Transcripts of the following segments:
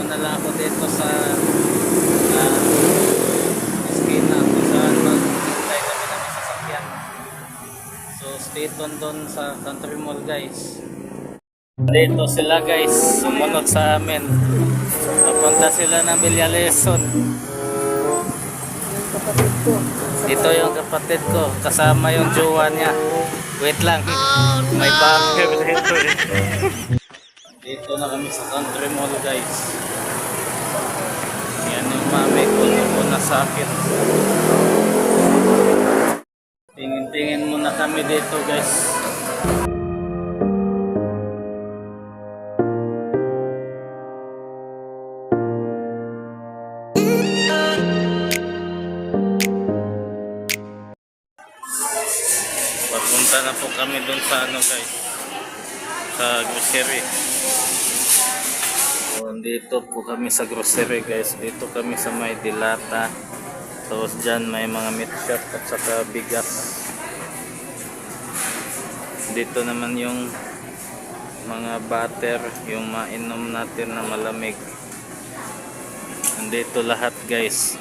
na lang ako dito sa eskina kung saan maghintay kami ng sasakyan. So stay tuned doon sa Country Mall guys. Dito sila guys, sumunod sa amin. Papunta sila ng Villaleson. Kapatid ko. Ito yung kapatid ko, kasama yung jowa niya. Wait lang, may backer dito eh. Dito na kami sa Country Mall guys. Yan yung mami ko, na sa akin. Tingin-tingin muna kami dito guys. Papunta na po kami dun sa ano guys, sa grocery. So, dito po kami sa grocery guys. Dito kami sa may Dilata. Tapos dyan may mga meat shop at saka bigas. Dito naman yung mga butter, yung mainom natin na malamig. Nandito lahat guys.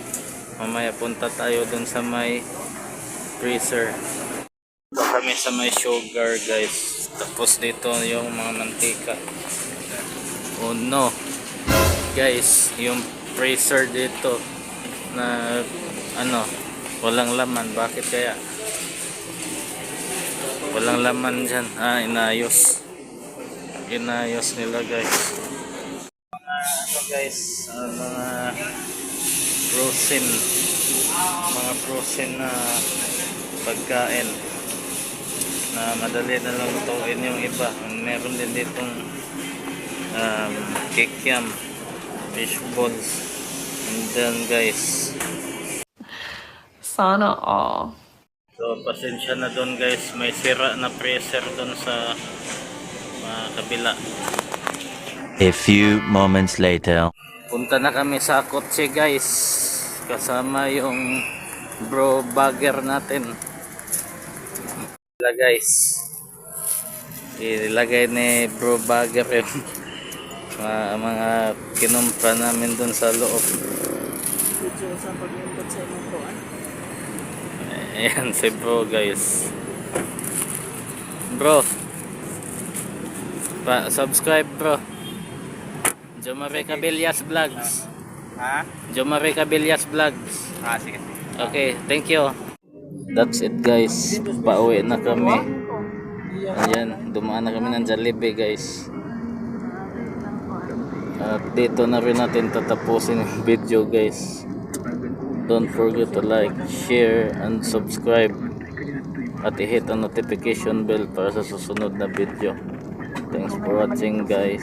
Mamaya punta tayo dun sa may freezer. Dito kami sa may sugar guys. Tapos dito yung mga mantika. Oh no guys, yung freezer dito na ano, walang laman. Bakit kaya? Walang laman dyan. Inayos nila guys. Mga guys, mga frozen na pagkain na madali na lang lutuin yung iba. Meron din ditong kikiam, fish balls, and then guys, Sana all. so pasensya na doon guys, may sira na freezer doon sa kabila. A few moments later. Punta na kami sa kotse guys, kasama yung bro bagger natin. Guys, ilagay ni bro bagger yung mga kinumpra namin dun sa loob. Video sa pag-input sa inyong kuan. Ayan si bro guys. Bro, subscribe bro. Jomare Cabillas Vlogs. Ha? Jomare Cabillas Vlogs. Sige. Okay, thank you. That's it guys, pauwi na kami. Ayan, dumaan na kami ng Jollibee guys. At dito na rin natin tatapusin yung video guys. Don't forget to like, share, and subscribe. At i-hit ang notification bell para sa susunod na video. Thanks for watching guys.